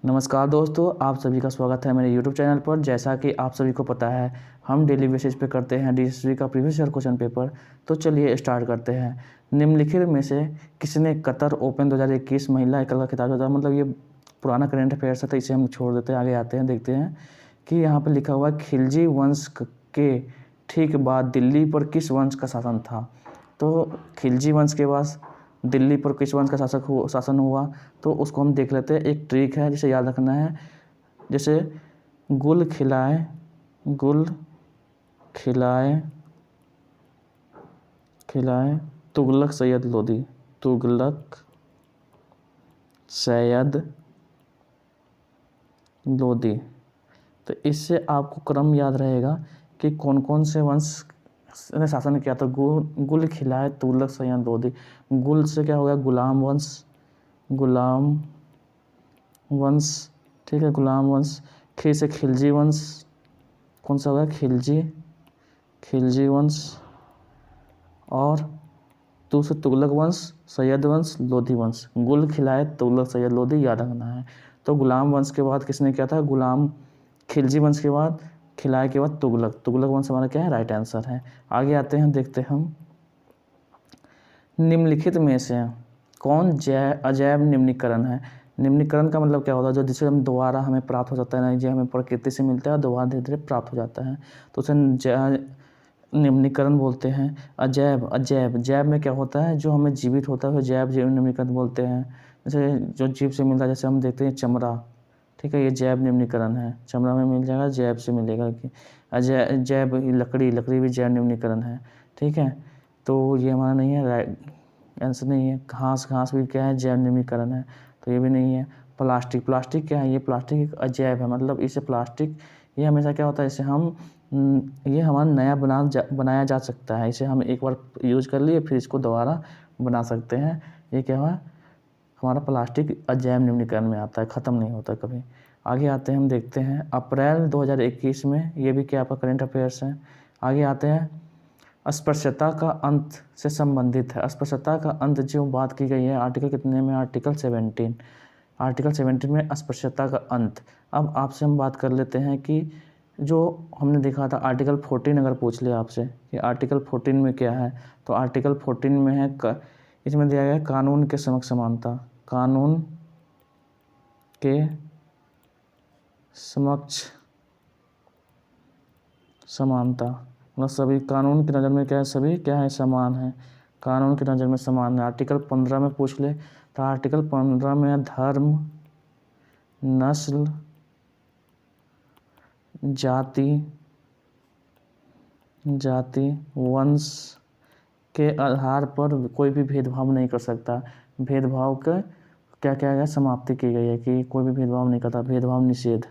नमस्कार दोस्तों, आप सभी का स्वागत है मेरे YouTube चैनल पर। जैसा कि आप सभी को पता है, हम डेली बेसिस पे करते हैं DSSB का प्रीवियस ईयर क्वेश्चन पेपर। तो चलिए स्टार्ट करते हैं। निम्नलिखित में से किसने कतर ओपन 2021 महिला एकल का खिताब जीता? मतलब ये पुराना करंट अफेयर्स है, तो इसे हम छोड़ देते हैं, आगे आते हैं, देखते हैं कि यहाँ पर लिखा हुआ है खिलजी वंश के ठीक बाद दिल्ली पर किस वंश का शासन था। तो खिलजी वंश के बाद दिल्ली पर किस वंश का शासन हुआ, तो उसको हम देख लेते हैं। एक ट्रिक है जिसे याद रखना है, जैसे गुल खिलाए तुगलक सैयद लोदी। तो इससे आपको क्रम याद रहेगा कि कौन कौन से वंश ने शासन किया था। गुल खिलाए तुगलक सैयद लोदी। गुल से क्या हो गया? गुलाम वंश, ठीक है, गुलाम वंश। खी से खिलजी वंश, कौन सा होगा? खिलजी वंश। और तू से तुगलक वंश, सैयद वंश, लोधी वंश। गुल खिलाए तुगलक सैयद लोधी याद रखना है। तो गुलाम वंश के बाद किसने किया था? खिलजी वंश के बाद, खिलाए के बाद तुगलक वंश हमारा क्या है? राइट आंसर है। आगे आते हैं, देखते हैं हम। निम्नलिखित में से कौन अजैव निम्नीकरण है? निम्नीकरण का मतलब क्या होता है? जो जिसे हम दोबारा हमें प्राप्त हो जाता है ना, जो हमें प्रकृति से मिलता है दोबारा धीरे धीरे प्राप्त हो जाता है, तो उसे निम्नीकरण बोलते हैं। जैव में क्या होता है? जो हमें जीवित होता है जैव निम्नीकरण बोलते हैं। जैसे जो जीव से मिलता है, जैसे हम देखते हैं चमड़ा, ठीक है, ये जैव निम्नीकरण है। चमड़ा में मिल जाएगा, जैव से मिलेगा। कि जैव लकड़ी भी जैव निम्नीकरण है, ठीक है। तो ये हमारा नहीं है, राइट आंसर नहीं है। घास भी क्या है? जैव निम्नीकरण है, तो ये भी नहीं है। प्लास्टिक क्या है? ये प्लास्टिक एक अजैव है। मतलब इसे प्लास्टिक, ये हमेशा क्या होता है, इसे हम ये हमारा नया बनाया जा सकता है। इसे हम एक बार यूज कर लिए, फिर इसको दोबारा बना सकते हैं। ये क्या हुआ? हमारा प्लास्टिक अजैव निम्नीकरण में आता है, ख़त्म नहीं होता कभी। आगे आते हैं, हम देखते हैं अप्रैल 2021 में, ये भी क्या आपका करंट अफेयर्स है। आगे आते हैं, अस्पृश्यता का अंत से संबंधित है। अस्पृश्यता का अंत जो बात की गई है, आर्टिकल कितने में? आर्टिकल 17 में अस्पृश्यता का अंत। अब आपसे हम बात कर लेते हैं कि जो हमने देखा था आर्टिकल 14, अगर पूछ लिया आपसे कि आर्टिकल 14 में क्या है, तो आर्टिकल 14 में है इसमें दिया गया है कानून के समक्ष समानता। कानून के समक्ष समानता, मतलब सभी कानून की नज़र में क्या है? सभी क्या है? समान है। कानून की नज़र में समान है। आर्टिकल 15 में पूछ ले, तो आर्टिकल 15 में धर्म, नस्ल, जाति, वंश के आधार पर कोई भी भेदभाव नहीं कर सकता। भेदभाव का क्या क्या है? समाप्ति की गई है कि कोई भी भेदभाव नहीं करता। भेदभाव निषेध।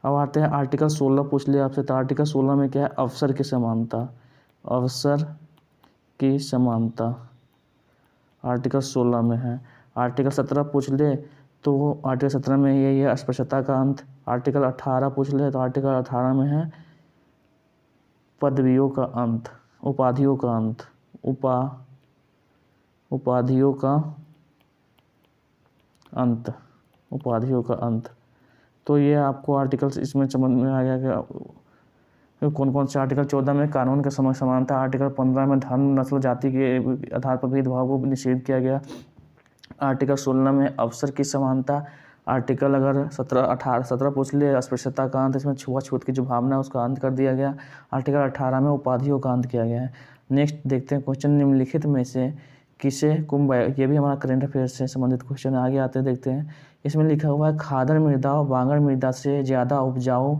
अब आते हैं आर्टिकल 16 पूछ लिया आपसे, तो आर्टिकल 16 में क्या है? अवसर की समानता आर्टिकल 16 में है। आर्टिकल 17 पूछ ले, तो आर्टिकल 17 में यही है अस्पृश्यता का अंत। आर्टिकल 18 पूछ ले, तो आर्टिकल 18 में है पदवियों का अंत, उपाधियों का अंत। तो ये आपको आर्टिकल्स इसमें समझ में आ गया कि कौन कौन से। आर्टिकल 14 में कानून के समक्ष समानता। आर्टिकल 15 में धर्म, नस्ल, जाति के आधार पर भेदभाव को निषेध किया गया। आर्टिकल 16 में अवसर की समानता। आर्टिकल अगर 17 पूछ ले, अस्पृश्यता का अंत, इसमें छुआछूत की जो भावना है उसका अंत कर दिया गया। आर्टिकल 18 में उपाधियों का अंत किया गया है। नेक्स्ट देखते हैं क्वेश्चन, निम्नलिखित में से किसे ये भी हमारा करंट अफेयर से संबंधित क्वेश्चन है। आगे आते देखते हैं। इसमें लिखा हुआ है खादर मृदा बांगर मृदा से ज़्यादा उपजाऊ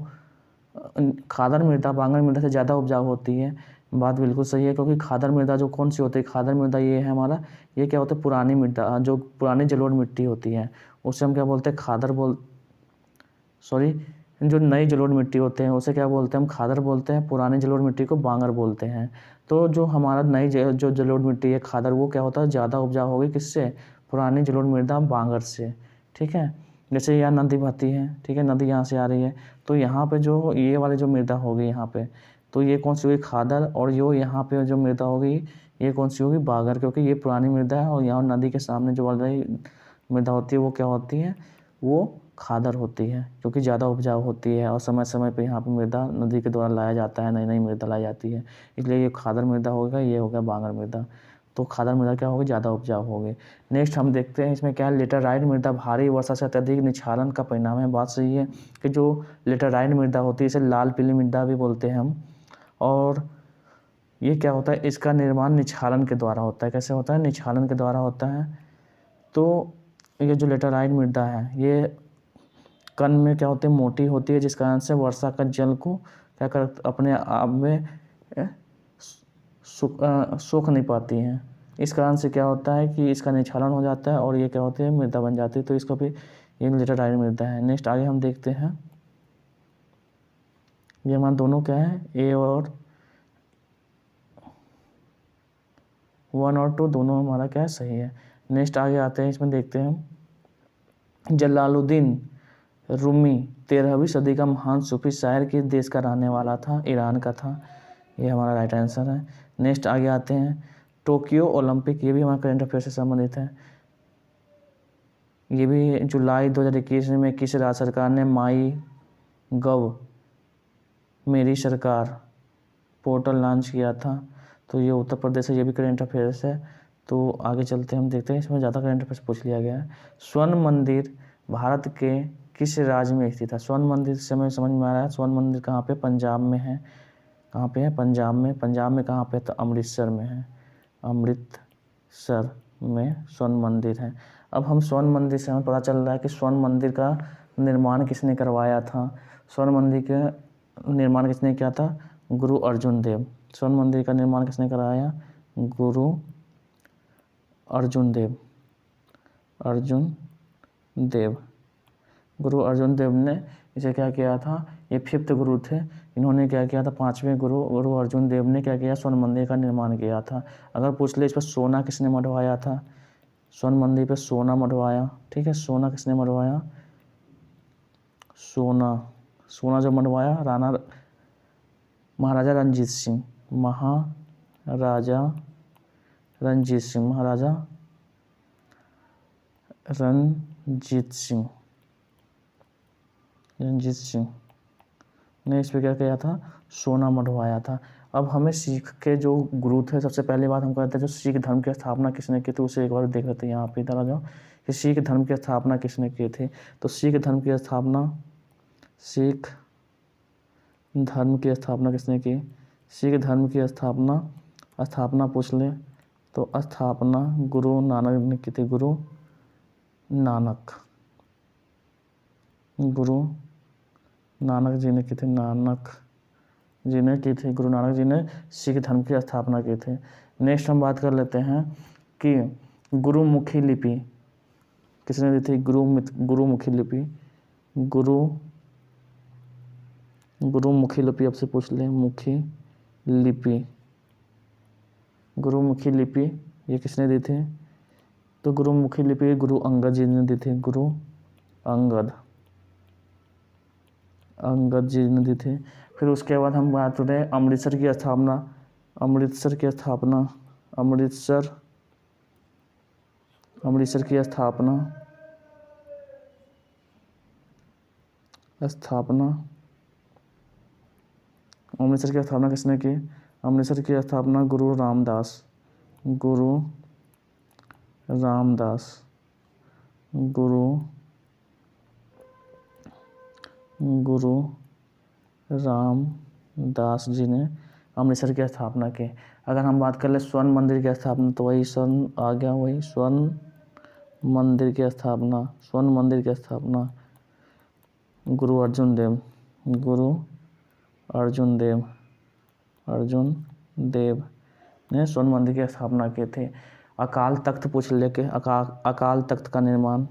होती है। बात बिल्कुल सही है, क्योंकि खादर मृदा जो कौन सी होती है? खादर मृदा ये है हमारा, ये क्या होता है? पुरानी मृदा, जो पुरानी जलोढ़ मिट्टी होती है उसे हम क्या बोलते हैं? जो नई जलोढ़ मिट्टी होते हैं उसे क्या बोलते हैं? हम खादर बोलते हैं। पुरानी जलोढ़ मिट्टी को बांगर बोलते हैं। तो जो हमारा नई जो जलोढ़ मिट्टी है खादर, वो क्या होता है? ज़्यादा उपजाऊ होगी किससे? पुरानी जलोढ़ मृदा बांगर से, ठीक है। जैसे यहाँ नदी बहती है, ठीक है, नदी यहाँ से आ रही है, तो यहाँ पे जो ये वाली जो मृदा होगी यहाँ पे, तो ये कौन सी हुई? खादर। और यहाँ पे जो मृदा होगी ये कौन सी होगी, बागर, क्योंकि ये पुरानी मृदा है और यहाँ नदी के सामने जो बढ़ रही मृदा होती है वो क्या होती है, वो खादर होती है, क्योंकि ज़्यादा उपजाऊ होती है और समय समय पे यहाँ पर मृदा नदी के द्वारा लाया जाता है, नई नई मृदा लाई जाती है, इसलिए ये खादर मृदा होगा, ये हो गया बागर मृदा। तो खादर मृदा क्या होगी, ज़्यादा उपजाऊ होगी। नेक्स्ट हम देखते हैं इसमें क्या है, लेटराइट मृदा भारी वर्षा से अत्यधिक निक्षारण का परिणाम है। बात सही है कि जो लेटराइट मृदा होती है इसे लाल पीली मृदा भी बोलते हैं हम, और ये क्या होता है, इसका निर्माण निक्षारण के द्वारा होता है। कैसे होता है, निक्षारण के द्वारा होता है। तो ये जो लेटराइट मृदा है ये कण में क्या होती है, मोटी होती है, जिस कारण से वर्षा का जल को क्या कर अपने आप में सोख नहीं पाती हैं। इस कारण से क्या होता है कि इसका निक्षारण हो जाता है और ये क्या होती है, मृदा बन जाती है। तो इसको भी ये लेटराइट मृदा है। नेक्स्ट आगे हम देखते हैं, ये हमारे दोनों क्या है, ए और 1 और 2 दोनों हमारा क्या है, सही है। नेक्स्ट आगे आते हैं, इसमें देखते हैं हम, जलालुद्दीन रूमी 13वीं सदी का महान सूफी शायर किस देश का रहने वाला था, ईरान का था। ये हमारा राइट आंसर है। नेक्स्ट आगे आते हैं, टोक्यो ओलंपिक, ये भी हमारा करंट अफेयर से संबंधित है। ये भी जुलाई 2021 में किस राज्य सरकार ने माई गव मेरी सरकार पोर्टल लॉन्च किया था, तो ये उत्तर प्रदेश है। ये भी करंट अफेयर्स है। तो आगे चलते हैं, हम देखते हैं, इसमें ज़्यादा करंट अफेयर्स पूछ लिया गया है। स्वर्ण मंदिर भारत के किस राज्य में स्थित है। स्वर्ण मंदिर से हमें समझ में आ रहा है, स्वर्ण मंदिर कहाँ पे, पंजाब में है। कहाँ पे है, पंजाब में। पंजाब में कहाँ पे, तो अमृतसर में है। अमृतसर में स्वर्ण मंदिर है। अब हम स्वर्ण मंदिर से हमें पता चल रहा है कि स्वर्ण मंदिर का निर्माण किसने करवाया था। स्वर्ण मंदिर का निर्माण किसने किया था, गुरु अर्जुन देव। स्वर्ण मंदिर का निर्माण किसने कराया, गुरु अर्जुन देव। अर्जुन देव, गुरु अर्जुन देव ने इसे क्या किया था, ये 5th गुरु थे, इन्होंने क्या किया था, 5वें गुरु अर्जुन देव ने क्या किया, स्वर्ण मंदिर का निर्माण किया था। अगर पूछ ले इस पर सोना किसने मढ़वाया था, स्वर्ण मंदिर पे सोना मढ़वाया, ठीक है, सोना किसने मढ़वाया, सोना जो मढ़वाया, महाराजा रणजीत सिंह। महाराजा रणजीत सिंह ने इस पर क्या किया था, सोना मढ़वाया था। अब हमें सिख के जो गुरु थे, सबसे पहली बात हम कहते हैं जो सिख धर्म की स्थापना किसने की थी, उसे एक बार देख लेते हैं। यहाँ पे इधर आ जाओ कि सिख धर्म की स्थापना किसने की थी। तो सिख धर्म की स्थापना किसने की, सिख धर्म की स्थापना पूछ ले तो स्थापना गुरु नानक ने की थी। गुरु नानक जी ने की थी। गुरु नानक जी ने सिख धर्म की स्थापना की थी। नेक्स्ट हम बात कर लेते हैं कि गुरुमुखी लिपि किसने दी थी, गुरुमुखी लिपि। गुरुमुखी लिपि आपसे पूछ ले, गुरुमुखी लिपि ये किसने दी थी, तो गुरुमुखी लिपि गुरु अंगद जी ने दी थी। गुरु अंगद जी ने दी थी। फिर उसके बाद हम बात करें अमृतसर की स्थापना किसने की, अमृतसर की स्थापना गुरु रामदास जी ने अमृतसर की स्थापना की। अगर हम बात कर ले स्वर्ण मंदिर की स्थापना, तो वही स्वर्ण आ गया, वही स्वर्ण मंदिर की स्थापना गुरु अर्जुन देव ने स्वर्ण मंदिर की स्थापना की थी। अकाल तख्त पूछ लेके, अकाल तख्त का निर्माण,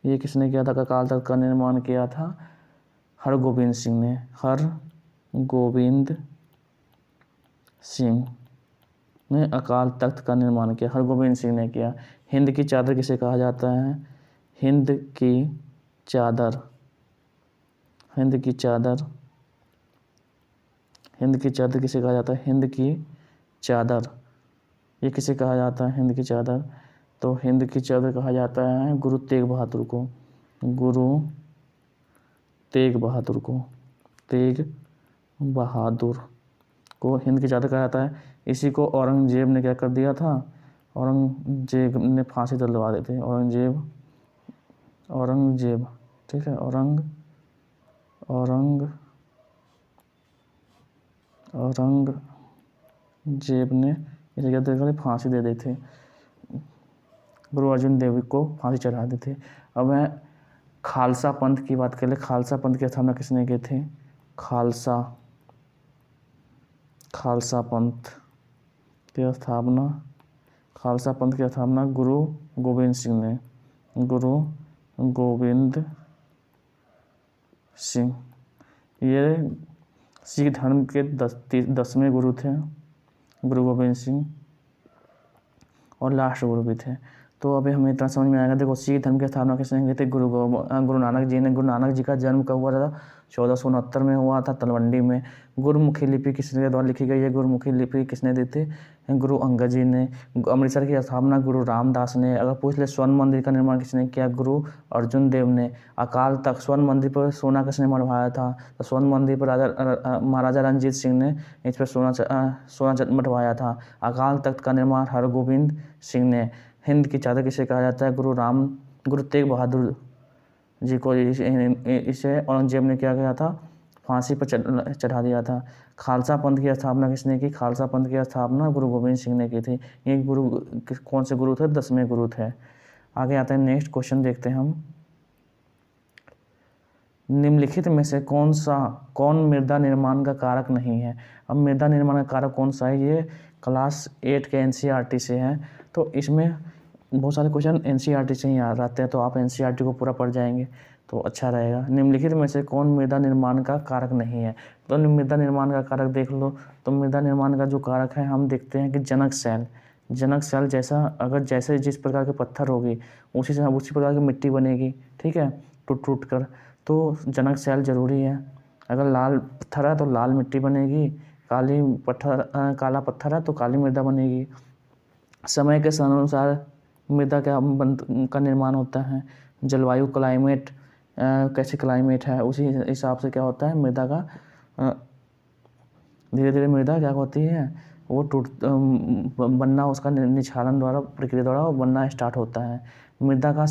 ये किसने किया था, अकाल तख्त का निर्माण किया था हरगोविंद सिंह ने अकाल तख्त का निर्माण किया, हरगोविंद सिंह ने किया। हिंद की चादर किसे कहा जाता है? हिंद की चादर, हिंद की चादर, हिंद की चादर किसे कहा जाता है? हिंद की चादर ये किसे कहा जाता है? हिंद की चादर, तो हिंद की चादर कहा जाता है गुरु तेग बहादुर को, गुरु तेग बहादुर को, तेग बहादुर को हिंद की चादर कहा जाता है। इसी को औरंगजेब ने क्या कर दिया था? औरंगजेब ने फांसी दिलवा दी थी। औरंगजेब, औरंगजेब, ठीक है, औरंगजेब ने इसे क्या देखा, फांसी दे दी थी, गुरु अर्जुन देव जी को फांसी चढ़ा दी थी। अब मैं खालसा पंथ की बात कर ले। खालसा पंथ की स्थापना किसने की थी? खालसा पंथ की स्थापना, खालसा पंथ की स्थापना गुरु गोविंद सिंह ने, गुरु गोविंद सिंह। ये सिख धर्म के 10वें गुरु थे गुरु गोविंद सिंह, और लास्ट गुरु भी थे। तो अभी हमें इतना समझ में आएगा। देखो, सिख धर्म की स्थापना किसने की थी? गुरु नानक जी ने। गुरु नानक जी का जन्म कब हुआ था? 1469 में हुआ था, तलवंडी में। गुरुमुखी लिपि किसके द्वारा लिखी गई है? गुरुमुखी लिपि किसने दी थी? गुरु अंगद जी ने। अमृतसर की स्थापना गुरु रामदास ने। अगर पूछ ले स्वर्ण मंदिर का निर्माण किसने किया? गुरु अर्जुन देव ने। अकाल तख्त, स्वर्ण मंदिर पर सोना किसने मढ़वाया था? तो स्वर्ण मंदिर पर महाराजा रणजीत सिंह ने इस पर सोना मढ़वाया था। अकाल तख्त का निर्माण हरगोविंद सिंह ने। हिंद की चादर किसे कहा जाता है? गुरु तेग बहादुर जी को। इसे औरंगजेब ने क्या किया था? फांसी पर चढ़ा दिया था। खालसा पंथ की स्थापना किसने की? खालसा पंथ की स्थापना गुरु गोविंद सिंह ने की थी। ये गुरु कौन से गुरु थे? 10वें गुरु थे। आगे आते हैं, नेक्स्ट क्वेश्चन देखते हैं हम। निम्नलिखित में से कौन मृदा निर्माण का कारक नहीं है? अब मृदा निर्माण का कारक कौन सा है? ये क्लास 8 के एनसीईआरटी से है। तो इसमें बहुत सारे क्वेश्चन एनसीईआरटी से ही आते हैं, तो आप एनसीईआरटी को पूरा पढ़ जाएंगे तो अच्छा रहेगा। निम्नलिखित में से कौन मृदा निर्माण का कारक नहीं है? तो मृदा निर्माण का कारक देख लो। तो मृदा निर्माण का जो कारक है, हम देखते हैं कि जनक सेल जैसे जिस प्रकार के पत्थर होगी उसी प्रकार की मिट्टी बनेगी, ठीक है, टूट कर। तो जनक सेल जरूरी है। अगर लाल पत्थर है तो लाल मिट्टी बनेगी, काला पत्थर है तो काली मृदा बनेगी। समय के अनुसार मृदा का निर्माण होता है। जलवायु, क्लाइमेट, कैसी क्लाइमेट है उसी हिसाब से क्या होता है मृदा का, धीरे धीरे मृदा क्या होती है, वो बनना, उसका निक्षालन द्वारा, प्रक्रिया द्वारा बनना स्टार्ट होता है। मृदा का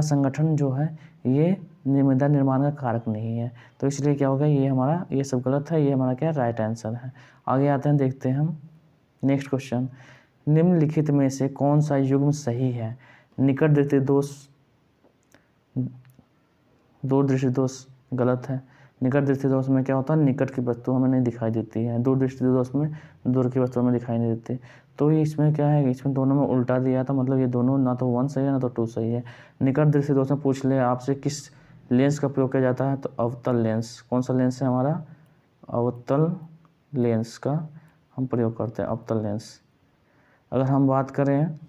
संगठन जो है ये मृदा निर्माण का कारक नहीं है। तो इसलिए क्या होगा, ये सब गलत है, ये हमारा क्या राइट आंसर है। आगे आते हैं, देखते हैं हम नेक्स्ट क्वेश्चन। निम्नलिखित में से कौन सा युग्म सही है? निकट दृष्टि दोष, दूर दृष्टि दोष गलत है। निकट दृष्टि दोष में क्या होता है? निकट की वस्तु हमें नहीं दिखाई देती है। दूर दृष्टि दोष में दूर की वस्तु हमें दिखाई नहीं देती। तो इसमें क्या है, इसमें दोनों में उल्टा दिया था, मतलब ये दोनों ना तो 1 सही है ना तो 2 सही है। निकट दृष्टि दोष में पूछ ले आपसे किस लेंस का प्रयोग किया जाता है, तो अवतल लेंस। कौन सा लेंस है हमारा? अवतल लेंस का हम प्रयोग करते हैं, अवतल लेंस। अगर हम बात करें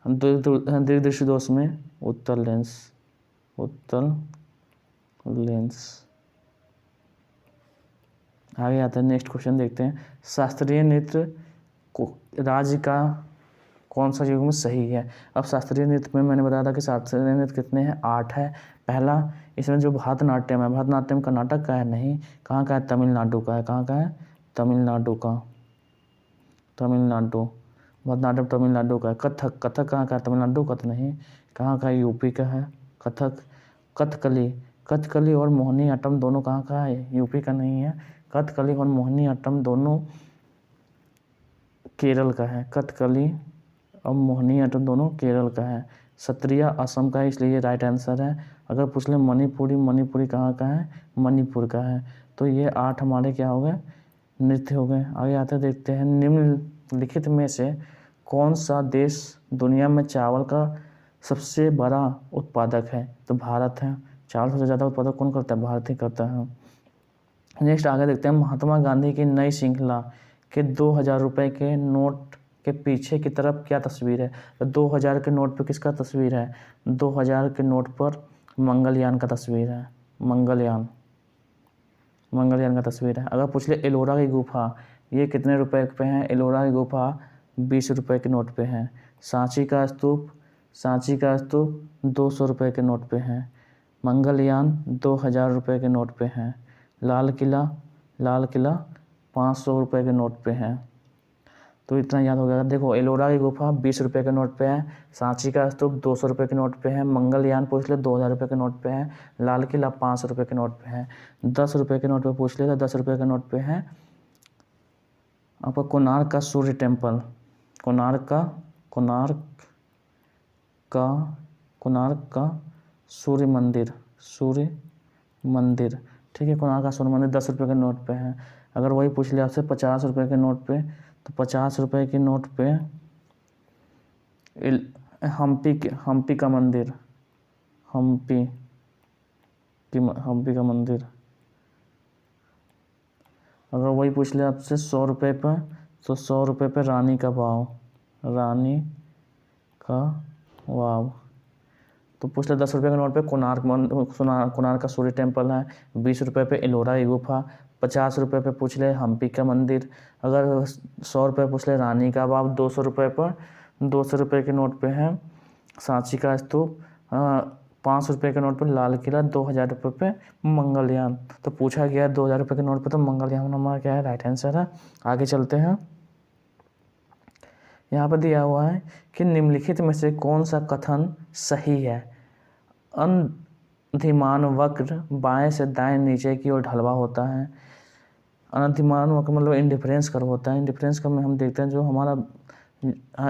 दीर्घ दृष्टि दोष में उत्तल लेंस। आगे आते हैं, नेक्स्ट क्वेश्चन देखते हैं। शास्त्रीय नृत्य राज्य का कौन सा युग्म सही है? अब शास्त्रीय नृत्य में मैंने बताया था कि शास्त्रीय नृत्य कितने हैं? 8 है। पहला, इसमें जो भरतनाट्यम है, भरतनाट्यम कर्नाटक का है नहीं, कहाँ का है? तमिलनाडु का है। कहाँ का है? तमिलनाडु का। भरतनाट्यम तमिलनाडु का है। कथक कहाँ का है? तमिलनाडु का तो नहीं, कहाँ का है? यूपी का है कथक। कथकली और मोहिनी अट्टम दोनों कहाँ का है? यूपी का नहीं है। कथकली और मोहिनी अट्टम दोनों केरल का है। कथकली और मोहिनी अट्टम दोनों केरल का है। सत्रिया असम का है, इसलिए ये राइट आंसर है। अगर पूछ ले मणिपुरी कहाँ का है? मणिपुर का है। तो ये 8 हमारे क्या हो गए? नृत्य हो गए। आगे आते देखते हैं, निम्नलिखित में से कौन सा देश दुनिया में चावल का सबसे बड़ा उत्पादक है? तो भारत है। चावल सबसे ज़्यादा उत्पादक कौन करता है? भारत ही करता है। नेक्स्ट आगे देखते हैं, महात्मा गांधी की नई श्रृंखला के 2000 रुपये के नोट के पीछे की तरफ क्या तस्वीर है? तो 2000 के नोट पे किसका तस्वीर है? 2000 के नोट पर मंगलयान का तस्वीर है। मंगलयान का तस्वीर है। अगर पूछ ले एलोरा की गुफा ये कितने रुपए पे है? एलोरा की गुफा 20 रुपये के नोट पे है। सांची का स्तूप 200 रुपये के नोट पे है। मंगलयान 2000 रुपये के नोट पे है। लाल किला 500 रुपये के नोट पे है। तो इतना याद हो गया। देखो एलोरा की गुफा 20 रुपये के नोट पे है। सांची का स्तूप 200 रुपये के नोट पे है। मंगलयान पूछ ले 2000 रुपये के नोट पे है। लाल किला 500 रुपये के नोट पे है। 10 रुपये के नोट पे पूछ ले तो 10 रुपये के नोट पे है आपका कोणार्क का सूर्य टेम्पल। कोणार्क का सूर्य मंदिर। ठीक है, कोणार्क का सूर्य मंदिर 10 रुपये के नोट पे है। अगर वही पूछ लिया आपसे 50 रुपये के नोट पे, तो 50 रुपये के नोट पे हम्पी का मंदिर। अगर वही पूछ लिया आपसे 100 रुपये पर, तो 100 रुपये पे रानी का वाव। तो पूछ ले 10 रुपये के नोट पे कोणार्क का सूर्य टेम्पल है। 20 रुपये पे एलोरा की गुफा। 50 रुपये पे पूछ ले हम्पी का मंदिर। अगर 100 रुपये पूछ ले रानी का बाग। 200 रुपये के नोट पे है सांची का स्तूप। 500 रुपये के नोट पे लाल किला। 2000 रुपये पे मंगलयान। तो पूछा गया 2000 रुपये के नोट पे, तो मंगलयान हमारा क्या है? राइट आंसर है। आगे चलते हैं। यहाँ पर दिया हुआ है कि निम्नलिखित में से कौन सा कथन सही है? अनधिमान वक्र बाएं से दाएं नीचे की ओर ढलवा होता है। अनधिमान वक्र मतलब इंडिफरेंस कर्व होता है। इंडिफरेंस कर्व में हम देखते हैं जो हमारा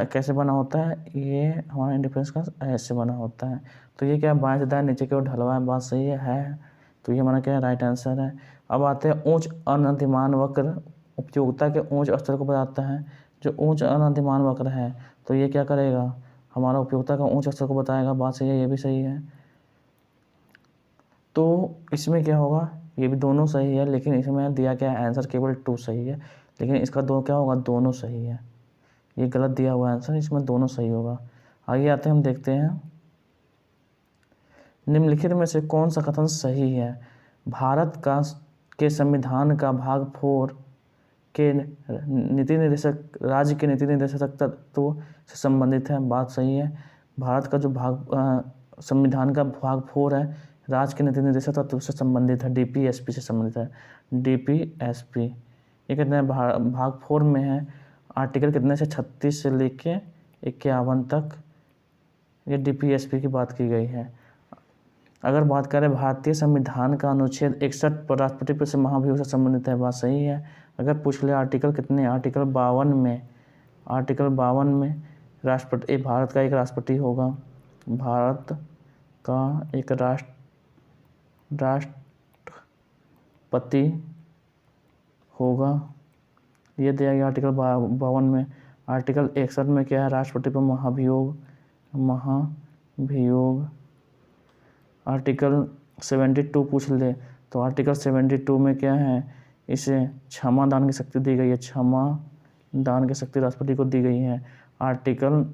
कैसे बना होता है, ये हमारा इंडिफरेंस कर्व ऐसे बना होता है। तो ये क्या है? बाएं से दाएं नीचे की ओर ढलवा है। बात सही है। तो ये हमारा क्या है? राइट आंसर है। अब आते हैं उच्च अनधिमान वक्र उपयोगिता के उच्च स्तर को बताता है। जो उच्च अनधिमान वक्र है तो ये क्या करेगा? हमारा उपयोगिता का उच्च स्तर को बताएगा। बात सही है, ये भी सही है। तो इसमें क्या होगा? ये भी दोनों सही है, लेकिन इसमें दिया क्या है? आंसर केवल 2 सही है, लेकिन इसका क्या होगा? दोनों सही है। ये गलत दिया हुआ आंसर, इसमें दोनों सही होगा। आगे आते हैं, हम देखते हैं निम्नलिखित में से कौन सा कथन सही है? भारत के संविधान का भाग 4 के राज्य के नीति निर्देशक तत्व से संबंधित है। बात सही है। भारत का जो संविधान का भाग 4 है राज्य के नीति निर्देशक तत्व से संबंधित है। DPSP से संबंधित है। DPSP ये कितने भाग 4 में है? आर्टिकल कितने से 36 से लेके 51 तक ये DPSP की बात की गई है। अगर बात करें भारतीय संविधान का अनुच्छेद 61 पर राष्ट्रपति से महाभियोग से संबंधित है। बात सही है। अगर पूछ ले आर्टिकल कितने? आर्टिकल 52 में राष्ट्रपति भारत का एक राष्ट्रपति होगा। भारत का एक राष्ट्रपति होगा, ये दिया गया आर्टिकल 52 में। आर्टिकल 61 में क्या है? राष्ट्रपति पर महाभियोग। आर्टिकल 72 पूछ ले तो आर्टिकल 72 में क्या है? इसे क्षमा दान की शक्ति दी गई है। क्षमा दान की शक्ति राष्ट्रपति को दी गई है। आर्टिकल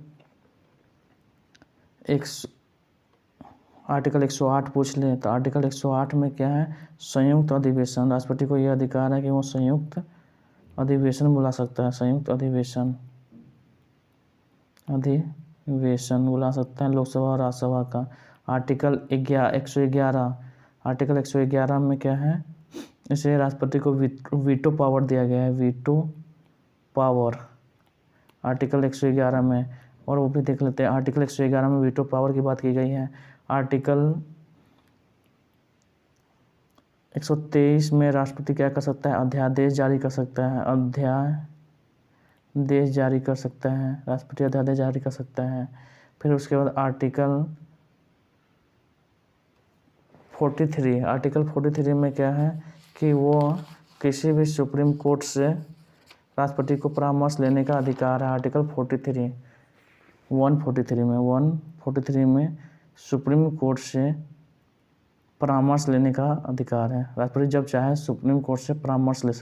108 पूछ ले तो आर्टिकल 108 में क्या है? संयुक्त अधिवेशन। राष्ट्रपति को यह अधिकार है कि वो संयुक्त अधिवेशन बुला सकता है। संयुक्त अधिवेशन बुला सकता है लोकसभा और राज्यसभा का। आर्टिकल 111 में क्या है? इसे राष्ट्रपति को वीटो पावर दिया गया है। वीटो पावर आर्टिकल 111 में। और वो भी देख लेते हैं। आर्टिकल 111 में वीटो पावर की बात की गई है। आर्टिकल 123 में राष्ट्रपति क्या कर सकता है? अध्यादेश जारी कर सकता है। अध्यादेश जारी कर सकता है। राष्ट्रपति अध्यादेश जारी कर सकता है। फिर उसके बाद आर्टिकल 43 में क्या है कि वो किसी भी सुप्रीम कोर्ट से राष्ट्रपति को परामर्श लेने का अधिकार है। आर्टिकल 143 में सुप्रीम कोर्ट से परामर्श लेने का अधिकार है। राष्ट्रपति जब चाहे सुप्रीम कोर्ट से परामर्श ले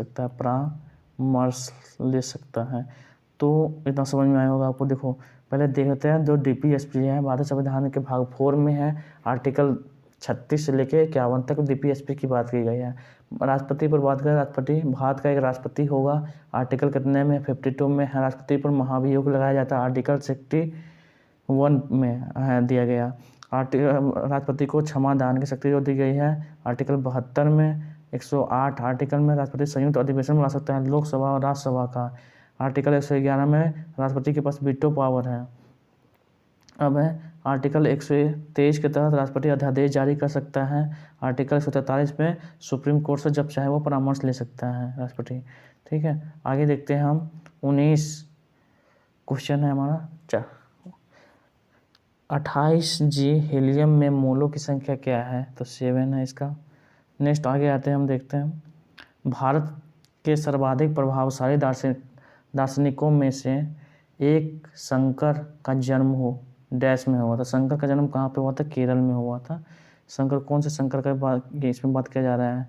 सकता है। तो इतना समझ में आया होगा आपको। देखो पहले देख लेते हैं जो DPSP है, भारतीय संविधान के भाग 4 में है, आर्टिकल 36 से लेके 51 तक DPSP की बात की गई है। राष्ट्रपति पर बात करें, राष्ट्रपति भारत का एक राष्ट्रपति होगा। आर्टिकल कितने में? 52 में है। राष्ट्रपति पर महाभियोग लगाया जाता है, आर्टिकल 61 में है दिया गया। राष्ट्रपति को क्षमा दान की शक्ति जो दी गई है, आर्टिकल 72 में। 108 आर्टिकल में राष्ट्रपति संयुक्त अधिवेशन बुला सकता है, लोकसभा और राज्यसभा का। आर्टिकल 111 में राष्ट्रपति के पास वीटो पावर है। अब है आर्टिकल 123 के तहत राष्ट्रपति अध्यादेश जारी कर सकता है। आर्टिकल 143 में सुप्रीम कोर्ट से जब चाहे वो परामर्श ले सकता है राष्ट्रपति। ठीक है, आगे देखते हैं हम। 19 क्वेश्चन है हमारा। 28G हीलियम में मोलों की संख्या क्या है? तो 7 है इसका। नेक्स्ट आगे आते हैं, हम देखते हैं भारत के सर्वाधिक प्रभावशाली दार्शनिकों में से एक शंकर का जन्म हो डैश में हुआ था। शंकर का जन्म कहाँ पे हुआ था? केरल में हुआ था। शंकर कौन से शंकर का इसमें बात किया जा रहा है?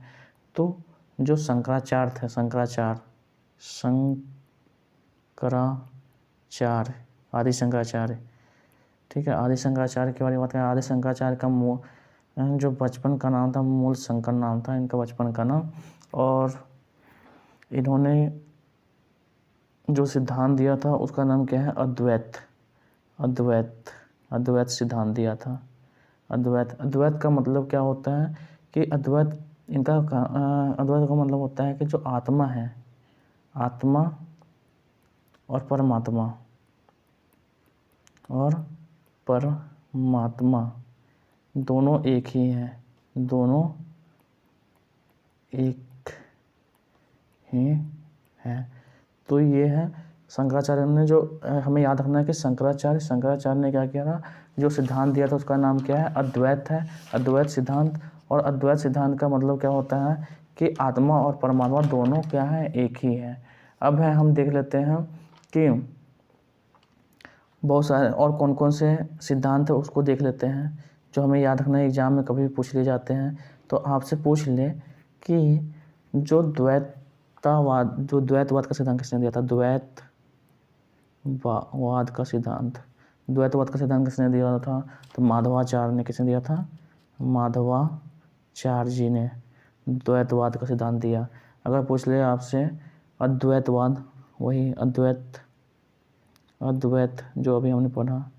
तो जो शंकराचार्य थे, शंकराचार्य आदि शंकराचार्य। ठीक है, आदि शंकराचार्य के बारे में बात करें। आदि शंकराचार्य का जो बचपन का नाम था, मूल शंकर नाम था इनका बचपन का नाम। और इन्होंने जो सिद्धांत दिया था उसका नाम क्या है? अद्वैत सिद्धांत दिया था। अद्वैत का मतलब क्या होता है कि अद्वैत का मतलब होता है कि जो आत्मा है, आत्मा और परमात्मा दोनों एक ही हैं, दोनों एक ही हैं। तो ये है शंकराचार्य ने जो हमें याद रखना है कि शंकराचार्य ने क्या किया था? जो सिद्धांत दिया था उसका नाम क्या है? अद्वैत है, अद्वैत सिद्धांत। और अद्वैत सिद्धांत का मतलब क्या होता है कि आत्मा और परमात्मा दोनों क्या है? एक ही है। अब है हम देख लेते हैं कि बहुत सारे और कौन कौन से सिद्धांत है उसको देख लेते हैं, जो हमें याद रखना है, एग्जाम में कभी भी पूछ लिए जाते हैं। तो आपसे पूछ ले कि जो द्वैतवाद का सिद्धांत किसने दिया था? द्वैतवाद का सिद्धांत किसने दिया था? तो माधवाचार्य ने। किसने दिया था? माधवाचार्य जी ने द्वैतवाद का सिद्धांत दिया। अगर पूछ ले आपसे अद्वैतवाद, वही अद्वैत जो अभी हमने पढ़ा,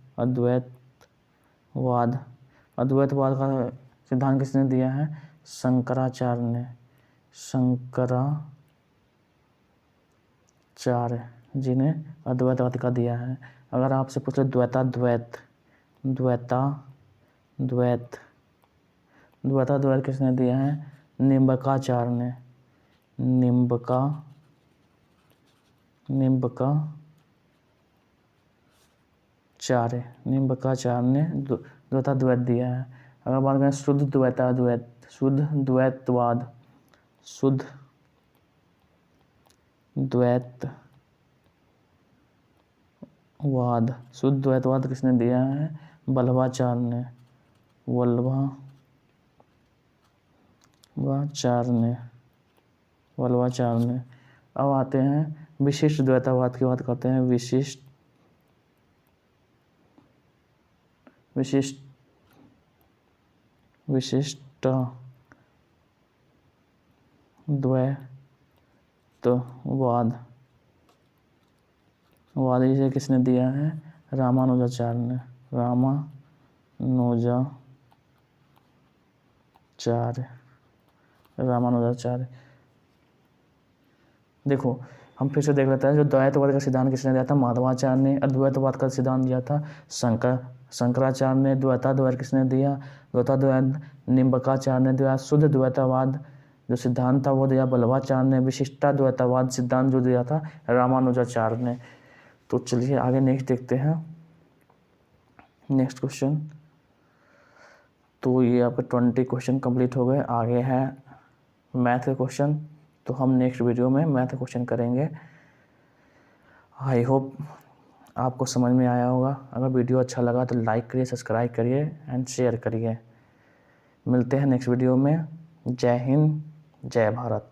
अद्वैतवाद का सिद्धांत किसने दिया है? शंकराचार्य जी ने अद्वैतवाद का दिया है। अगर आपसे पूछे द्वैताद्वैत किसने दिया है? निम्बकाचार्य ने। निम्बकाचार्य ने द्वैताद्वैत दिया है। अगर बात करें शुद्ध द्वैतवाद, शुद्ध द्वैतवाद किसने दिया है? वल्लभाचार्य ने। अब आते हैं विशिष्ट द्वैतवाद की बात करते हैं। विशिष्ट द्वैतवाद इसे किसने दिया है? रामानुजाचार्य ने। रामानुजाचार्य। देखो हम फिर से देख लेते हैं, जो द्वैतवाद का सिद्धांत किसने दिया था? माधवाचार्य ने। अद्वैतवाद का सिद्धांत दिया था शंकराचार्य ने। द्वैताद्वैत किसने दिया? द्वैताद्वैत निम्बकाचार्य ने दिया। शुद्ध द्वैतवाद जो सिद्धांत था वो दिया वल्लभाचार्य ने। विशिष्टाद्वैतवाद सिद्धांत जो दिया था रामानुजाचार्य ने। तो चलिए आगे नेक्स्ट देखते हैं। Next question. तो ये आपके 20 क्वेश्चन कंप्लीट हो गए। आगे है मैथ के क्वेश्चन, तो हम नेक्स्ट वीडियो में मैथ क्वेश्चन करेंगे। आई होप आपको समझ में आया होगा। अगर वीडियो अच्छा लगा तो लाइक करिए, सब्सक्राइब करिए एंड शेयर करिए। मिलते हैं नेक्स्ट वीडियो में। जय हिंद, जय भारत।